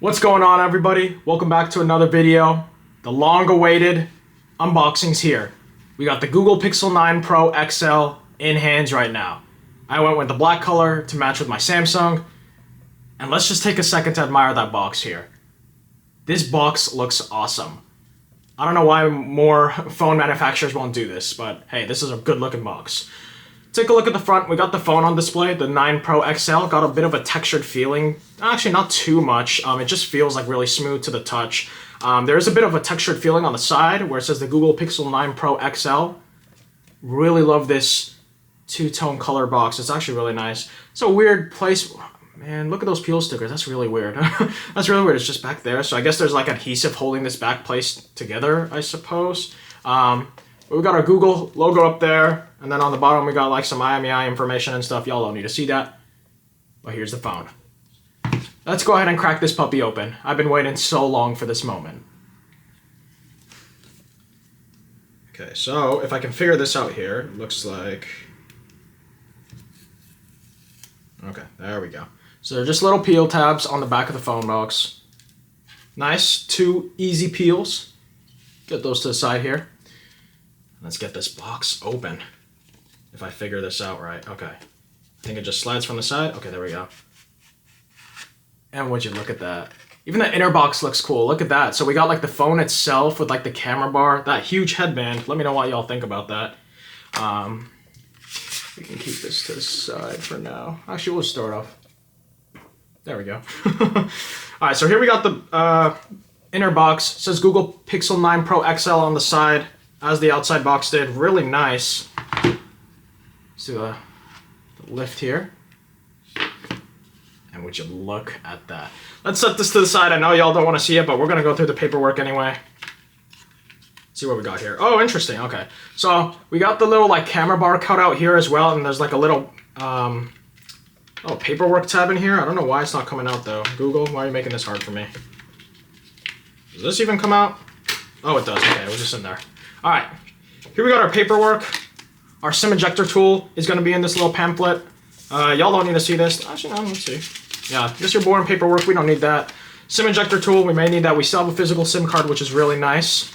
What's going on, everybody? Welcome back to another video. The long-awaited unboxing's here. We got the Google Pixel 9 Pro XL in hands right now. I went with the black color to match with my Samsung. And let's just take a second to admire that box here. This box looks awesome. I don't know why more phone manufacturers won't do this, but hey, this is a good-looking box. Take a look at the front. We got the phone on display, the 9 Pro XL. Got a bit of a textured feeling. Actually, not too much. It just feels like really smooth to the touch. There is a bit of a textured feeling on the side where it says the Google Pixel 9 Pro XL. Really love this two-tone color box. It's actually really nice. It's a weird place. Man, look at those peel stickers. That's really weird. That's really weird. It's just back there. So I guess there's like adhesive holding this back placed together, I suppose. We got our Google logo up there, and then on the bottom we got like some IMEI information and stuff. Y'all don't need to see that. But here's the phone. Let's go ahead and crack this puppy open. I've been waiting so long for this moment. Okay, so if I can figure this out here, it looks like... Okay, there we go. So they're just little peel tabs on the back of the phone box. Nice, 2 easy peels. Get those to the side here. Let's get this box open. If I figure this out right. Okay. I think it just slides from the side. Okay, there we go. And would you look at that? Even the inner box looks cool. Look at that. So we got like the phone itself with like the camera bar. That huge headband. Let me know what y'all think about that. We can keep this to the side for now. Actually, we'll start off. There we go. Alright, so here we got the inner box. It says Google Pixel 9 Pro XL on the side, as the outside box did. Really nice. Let's do the lift here. And would you look at that. Let's set this to the side. I know y'all don't want to see it, but we're going to go through the paperwork anyway. See what we got here. Oh, interesting. Okay. So we got the little like camera bar cut out here as well. And there's like a little paperwork tab in here. I don't know why it's not coming out though. Google, why are you making this hard for me? Does this even come out? Oh, it does. Okay, it was just in there. All right, here we got our paperwork. Our SIM ejector tool is going to be in this little pamphlet. Y'all don't need to see this. Actually, no, let's see. Yeah, just your boring paperwork. We don't need that. SIM ejector tool, we may need that. We still have a physical SIM card, which is really nice.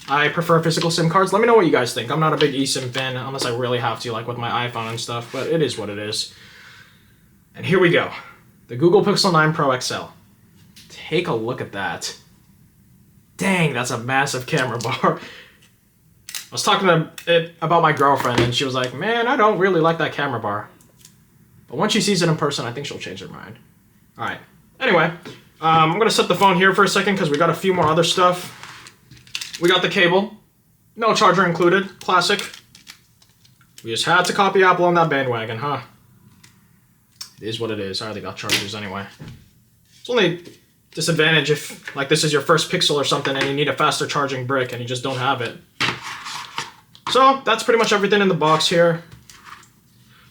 I prefer physical SIM cards. Let me know what you guys think. I'm not a big eSIM fan unless I really have to, like with my iPhone and stuff, but it is what it is. And here we go. The Google Pixel 9 Pro XL. Take a look at that. Dang, that's a massive camera bar. I was talking about my girlfriend, and she was like, man, I don't really like that camera bar. But once she sees it in person, I think she'll change her mind. Alright. Anyway, I'm going to set the phone here for a second because we got a few more other stuff. We got the cable. No charger included. Classic. We just had to copy Apple on that bandwagon, huh? It is what it is. I already got chargers anyway. It's only disadvantage if like this is your first Pixel or something and you need a faster charging brick and you just don't have it. So that's pretty much everything in the box here.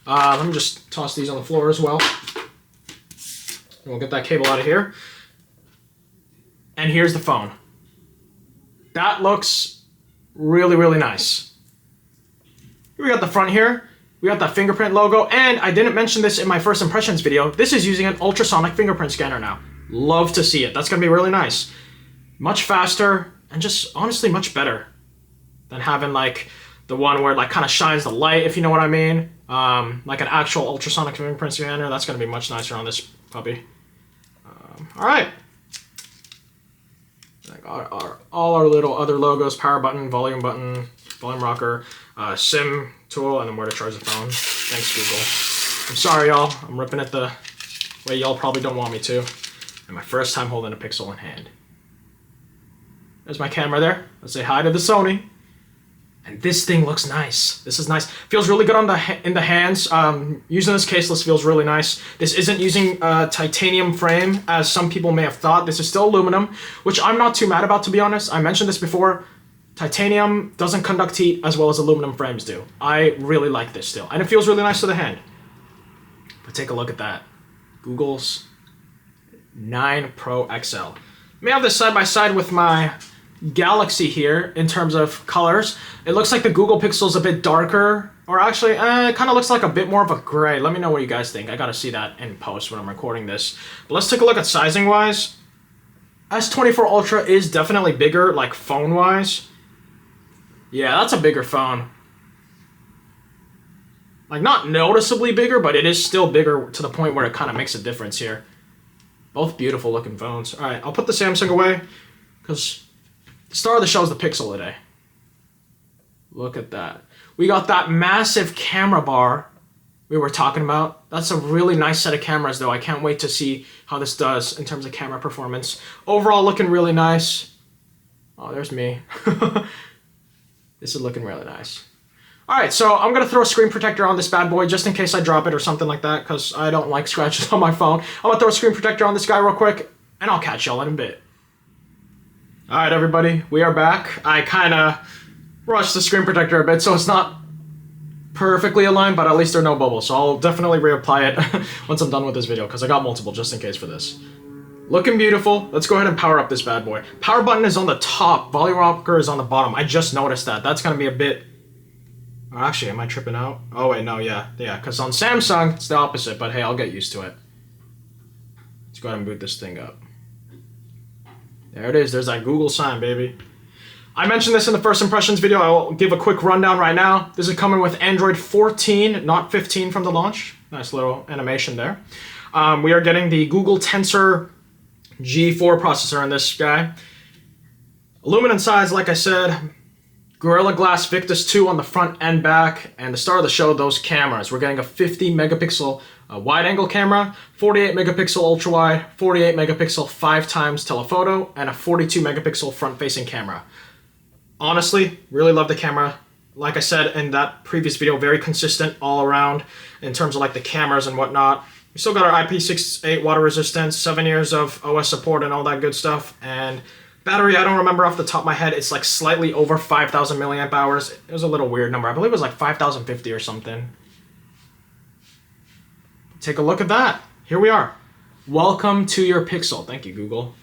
Let me just toss these on the floor as well. And we'll get that cable out of here. And here's the phone. That looks really, really nice. We got the front here. We got that fingerprint logo. And I didn't mention this in my first impressions video. This is using an ultrasonic fingerprint scanner now. Love to see it. That's going to be really nice. Much faster and just honestly much better than having like the one where it like kind of shines the light, if you know what I mean. Like an actual ultrasonic fingerprint scanner. That's going to be much nicer on this puppy. All right. Like all our little other logos, power button, volume rocker, SIM tool, and then where to charge the phone. Thanks, Google. I'm sorry, y'all. I'm ripping it the way y'all probably don't want me to. And my first time holding a Pixel in hand. There's my camera there. Let's say hi to the Sony. And this thing looks nice. This is nice. Feels really good on in the hands. Using this caseless feels really nice. This isn't using a titanium frame, as some people may have thought. This is still aluminum, which I'm not too mad about, to be honest. I mentioned this before. Titanium doesn't conduct heat as well as aluminum frames do. I really like this still. And it feels really nice to the hand. But take a look at that. Google's 9 Pro XL. Let me have this side by side with my Galaxy here in terms of colors. It looks like the Google Pixel is a bit darker Or actually, it kind of looks like a bit more of a gray. Let me know what you guys think. I gotta see that in post when I'm recording this. But let's take a look at sizing-wise. S24 Ultra is definitely bigger, like phone-wise. Yeah, that's a bigger phone. Like, not noticeably bigger, but it is still bigger to the point where it kind of makes a difference here. Both beautiful looking phones. Alright, I'll put the Samsung away, because the star of the show is the Pixel today. Look at that. We got that massive camera bar we were talking about. That's a really nice set of cameras, though. I can't wait to see how this does in terms of camera performance. Overall, looking really nice. Oh, there's me. This is looking really nice. Alright, so I'm going to throw a screen protector on this bad boy just in case I drop it or something like that, because I don't like scratches on my phone. I'm going to throw a screen protector on this guy real quick, and I'll catch y'all in a bit. Alright, everybody, we are back. I kind of rushed the screen protector a bit, so it's not perfectly aligned, but at least there are no bubbles, so I'll definitely reapply it once I'm done with this video, because I got multiple just in case for this. Looking beautiful. Let's go ahead and power up this bad boy. Power button is on the top, volume rocker is on the bottom. I just noticed that. That's going to be a bit... Oh, actually, am I tripping out? Oh, wait, no, yeah, because on Samsung, it's the opposite, but hey, I'll get used to it. Let's go ahead and boot this thing up. There it is. There's that Google sign, baby. I mentioned this in the first impressions video. I'll give a quick rundown right now. This is coming with Android 14, not 15 from the launch. Nice little animation there. We are getting the Google Tensor G4 processor in this guy. Aluminum size, like I said. Gorilla Glass Victus 2 on the front and back. And the star of the show, those cameras. We're getting a 50 megapixel wide-angle camera, 48 megapixel ultra-wide, 48 megapixel 5x telephoto, and a 42 megapixel front-facing camera. Honestly, really love the camera. Like I said in that previous video, very consistent all around in terms of like the cameras and whatnot. We still got our IP68 water resistance, 7 years of OS support and all that good stuff. And battery, I don't remember off the top of my head. It's like slightly over 5,000 milliamp hours. It was a little weird number. I believe it was like 5,050 or something. Take a look at that. Here we are. Welcome to your Pixel. Thank you, Google.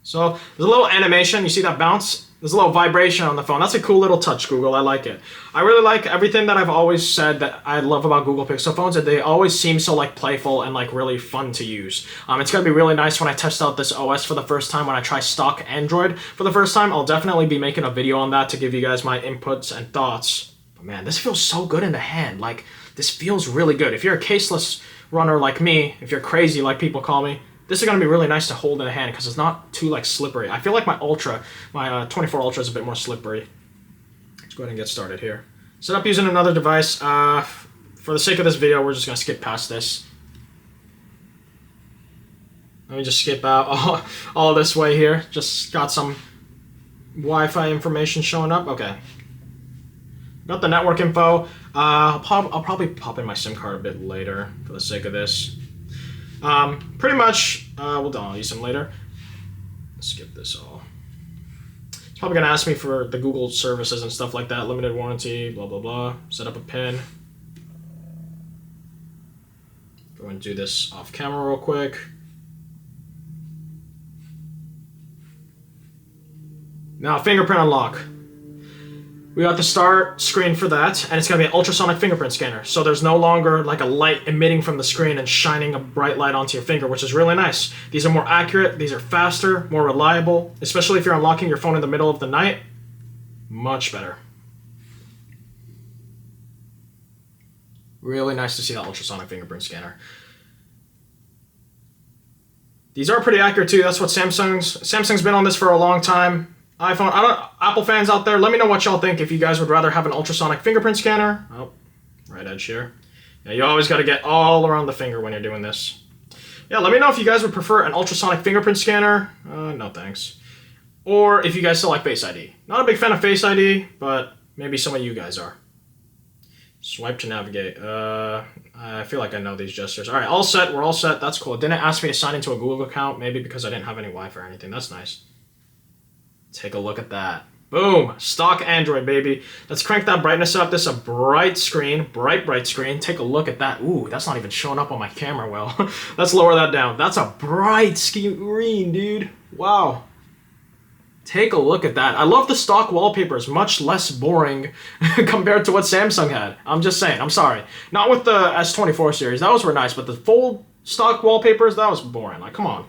So there's a little animation. You see that bounce? There's a little vibration on the phone. That's a cool little touch, Google. I like it. I really like everything that I've always said that I love about Google Pixel phones, that they always seem so like playful and like really fun to use. It's going to be really nice when I test out this OS for the first time, when I try stock Android for the first time. I'll definitely be making a video on that to give you guys my inputs and thoughts. But man, this feels so good in the hand. Like, this feels really good. If you're a caseless runner like me, if you're crazy like people call me, this is going to be really nice to hold in the hand because it's not too like slippery. I feel like my 24 Ultra is a bit more slippery. Let's go ahead and get started here. Set up using another device. For the sake of this video, we're just going to skip past this. Let me just skip out all this way here. Just got some Wi-Fi information showing up. Okay. Got the network info. I'll probably pop in my SIM card a bit later for the sake of this. Pretty much, I'll use them later. Skip this all. It's probably going to ask me for the Google services and stuff like that. Limited warranty, blah, blah, blah. Set up a PIN. Go and do this off camera real quick. Now, fingerprint unlock. We got the start screen for that, and it's going to be an ultrasonic fingerprint scanner. So there's no longer like a light emitting from the screen and shining a bright light onto your finger, which is really nice. These are more accurate, these are faster, more reliable, especially if you're unlocking your phone in the middle of the night. Much better. Really nice to see that ultrasonic fingerprint scanner. These are pretty accurate too. That's what Samsung's been on this for a long time. iPhone, Apple fans out there, let me know what y'all think. If you guys would rather have an ultrasonic fingerprint scanner. Oh, right edge here. Yeah, you always got to get all around the finger when you're doing this. Yeah, let me know if you guys would prefer an ultrasonic fingerprint scanner. No thanks. Or if you guys still like Face ID. Not a big fan of Face ID, but maybe some of you guys are. Swipe to navigate. I feel like I know these gestures. All right, all set. We're all set. That's cool. It didn't ask me to sign into a Google account, maybe because I didn't have any Wi-Fi or anything. That's nice. Take a look at that. Boom! Stock Android, baby. Let's crank that brightness up. This is a bright screen. Bright screen. Take a look at that. Ooh, that's not even showing up on my camera well. Let's lower that down. That's a bright screen, dude. Wow. Take a look at that. I love the stock wallpapers, much less boring compared to what Samsung had. I'm just saying, I'm sorry. Not with the S24 series, those were nice, but the full stock wallpapers, that was boring. Like, come on.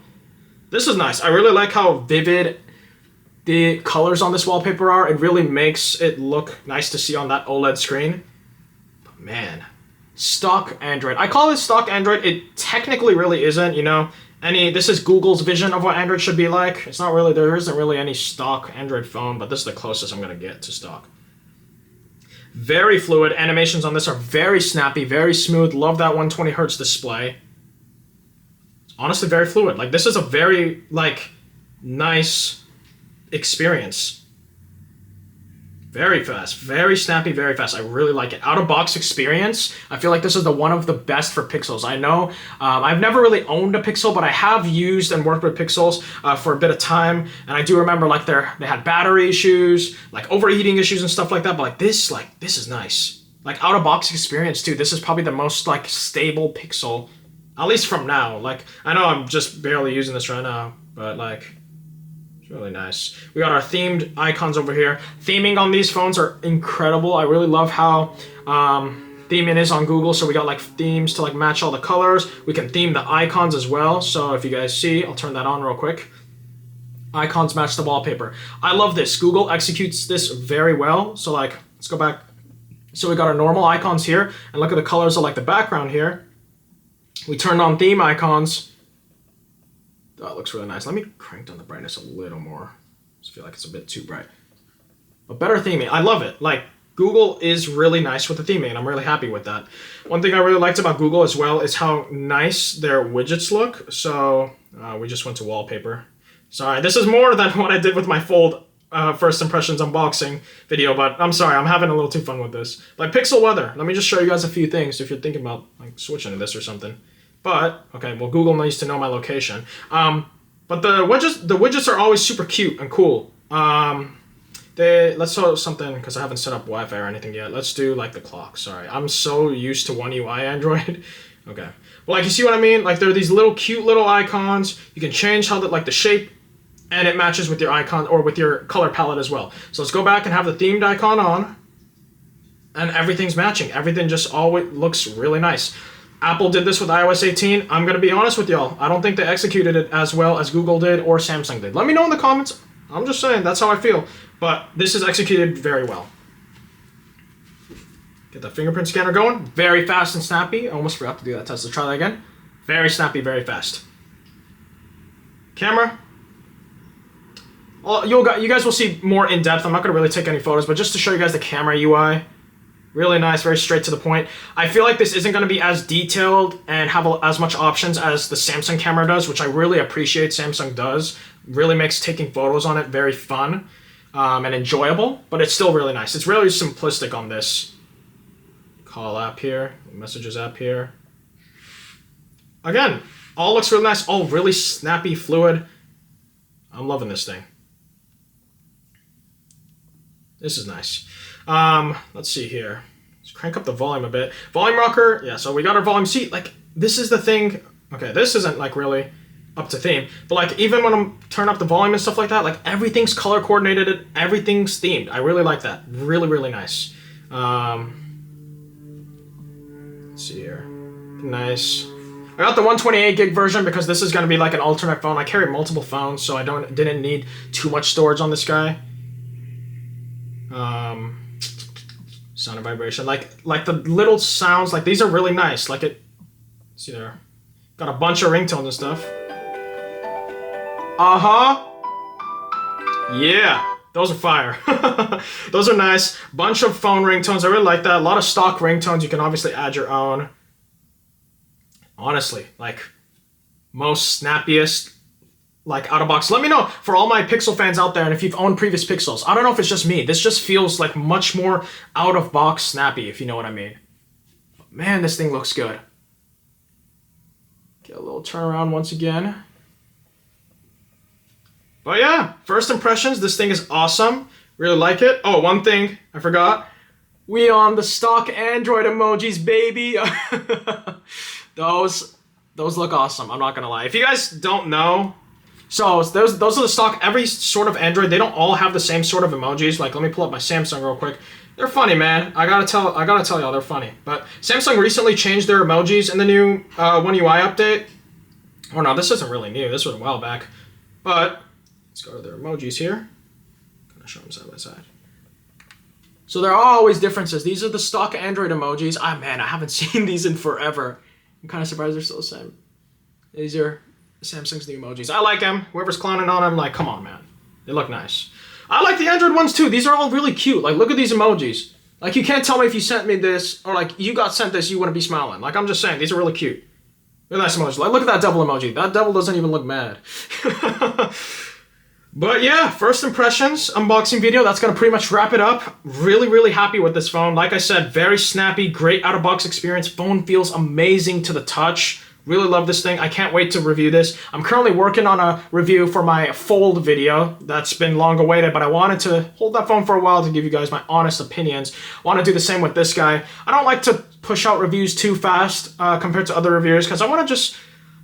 This is nice. I really like how vivid the colors on this wallpaper are. It really makes it look nice to see on that OLED screen. But man, stock Android. I call it stock Android. It technically really isn't, you know. This is Google's vision of what Android should be like. It's not really, there isn't really any stock Android phone, but this is the closest I'm gonna get to stock. Very fluid. Animations on this are very snappy, very smooth. Love that 120 hertz display. Honestly, very fluid. Like, this is a very, like, nice experience. Very fast, very snappy, very fast. I really like it. Out-of-box experience. I feel like this is one of the best for Pixels. I know I've never really owned a Pixel, but I have used and worked with Pixels for a bit of time, and I do remember like they had battery issues, like overheating issues and stuff like that. But this is nice. Like out-of-box experience too. This is probably the most like stable Pixel, at least from now. Like I know I'm just barely using this right now, but like. It's really nice. We got our themed icons over here. Theming on these phones are incredible. I really love how theming is on Google. So we got like themes to like match all the colors. We can theme the icons as well. So if you guys see, I'll turn that on real quick. Icons match the wallpaper. I love this. Google executes this very well. So like, let's go back. So we got our normal icons here. And look at the colors of like the background here. We turned on theme icons. That looks really nice. Let me crank down the brightness a little more. I just feel like it's a bit too bright. But better theming. I love it. Like, Google is really nice with the theming, and I'm really happy with that. One thing I really liked about Google as well is how nice their widgets look. So, we just went to wallpaper. Sorry, this is more than what I did with my Fold first impressions unboxing video, but I'm sorry, I'm having a little too fun with this. Like, Pixel weather. Let me just show you guys a few things if you're thinking about like switching to this or something. But, okay, well, Google needs to know my location. But the widgets are always super cute and cool. Let's show something, because I haven't set up Wi-Fi or anything yet. Let's do, like, the clock. Sorry, I'm so used to One UI Android. Okay. Well, like, you see what I mean? Like, there are these little cute little icons. You can change how the shape, and it matches with your icon, or with your color palette as well. So let's go back and have the themed icon on. And everything's matching. Everything just always looks really nice. Apple did this with iOS 18. I'm going to be honest with y'all. I don't think they executed it as well as Google did or Samsung did. Let me know in the comments. I'm just saying, that's how I feel. But this is executed very well. Get the fingerprint scanner going. Very fast and snappy. I almost forgot to do that test. Let's try that again. Very snappy, very fast. Camera. Well, you guys will see more in depth. I'm not going to really take any photos, but just to show you guys the camera UI. Really nice, very straight to the point. I feel like this isn't going to be as detailed and have as much options as the Samsung camera does, which I really appreciate Samsung does. Really makes taking photos on it very fun and enjoyable, but it's still really nice. It's really simplistic on this. Call app here, messages app here. Again, all looks really nice, all really snappy, fluid. I'm loving this thing. This is nice. Let's see here. Let's crank up the volume a bit. Volume rocker, yeah, so we got our volume. See, like, this is the thing. Okay, this isn't, like, really up to theme. But, like, even when I'm turning up the volume and stuff like that, like, everything's color coordinated. Everything's themed. I really like that. Really, really nice. Let's see here. Nice. I got the 128 gig version because this is going to be, like, an alternate phone. I carry multiple phones, so I didn't need too much storage on this guy. Sound and vibration, like the little sounds, like these are really nice. Like it, see there, got a bunch of ringtones and stuff. Yeah, those are fire. Those are nice. Bunch of phone ringtones. I really like that. A lot of stock ringtones. You can obviously add your own. Honestly, like most snappiest. Like out of box. Let me know for all my Pixel fans out there, and if you've owned previous Pixels. I don't know if it's just me. This just feels like much more out of box snappy, if you know what I mean. But man, this thing looks good. Get a little turnaround once again. But yeah, first impressions, this thing is awesome. Really like it. Oh, one thing I forgot. We on the stock Android emojis, baby. Those look awesome. I'm not gonna lie. If you guys don't know, So those are the stock. Every sort of Android, they don't all have the same sort of emojis. Like, let me pull up my Samsung real quick. They're funny, man. I gotta tell y'all, they're funny. But Samsung recently changed their emojis in the new One UI update. Oh no, this isn't really new. This was a while back. But let's go to their emojis here. I'm gonna show them side by side. So there are always differences. These are the stock Android emojis. Ah, man, I haven't seen these in forever. I'm kind of surprised they're still the same. These are Samsung's new emojis. I like them. Whoever's clowning on them, like, come on, man. They look nice. I like the Android ones too. These are all really cute. Like, look at these emojis. Like, you can't tell me if you sent me this, or like, you got sent this, you wouldn't be smiling. Like, I'm just saying, these are really cute. Look at that emoji. Like, look at that devil emoji. That devil doesn't even look mad. But yeah, first impressions, unboxing video, that's gonna pretty much wrap it up. Really, really happy with this phone. Like I said, very snappy, great out-of-box experience. Phone feels amazing to the touch. Really love this thing. I can't wait to review this. I'm currently working on a review for my Fold video. That's been long awaited, but I wanted to hold that phone for a while to give you guys my honest opinions. I want to do the same with this guy. I don't like to push out reviews too fast compared to other reviewers, because I want to just...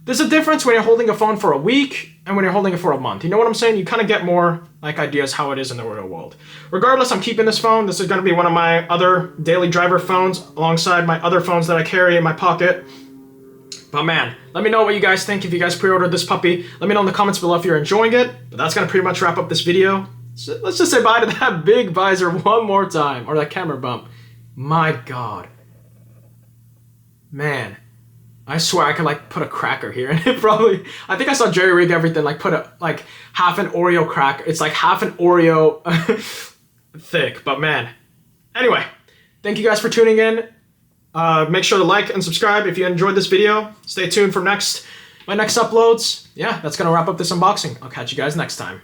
There's a difference when you're holding a phone for a week and when you're holding it for a month. You know what I'm saying? You kind of get more like ideas how it is in the real world. Regardless, I'm keeping this phone. This is going to be one of my other daily driver phones alongside my other phones that I carry in my pocket. But man, let me know what you guys think. If you guys pre-ordered this puppy, let me know in the comments below if you're enjoying it. But that's going to pretty much wrap up this video. So let's just say bye to that big visor one more time. Or that camera bump. My God. Man. I swear I could like put a cracker here and it probably, I think I saw Jerry Rig Everything like put a like half an Oreo cracker. It's like half an Oreo thick, but man. Anyway, thank you guys for tuning in. Make sure to like and subscribe if you enjoyed this video. Stay tuned for my next uploads. Yeah, that's gonna wrap up this unboxing. I'll catch you guys next time.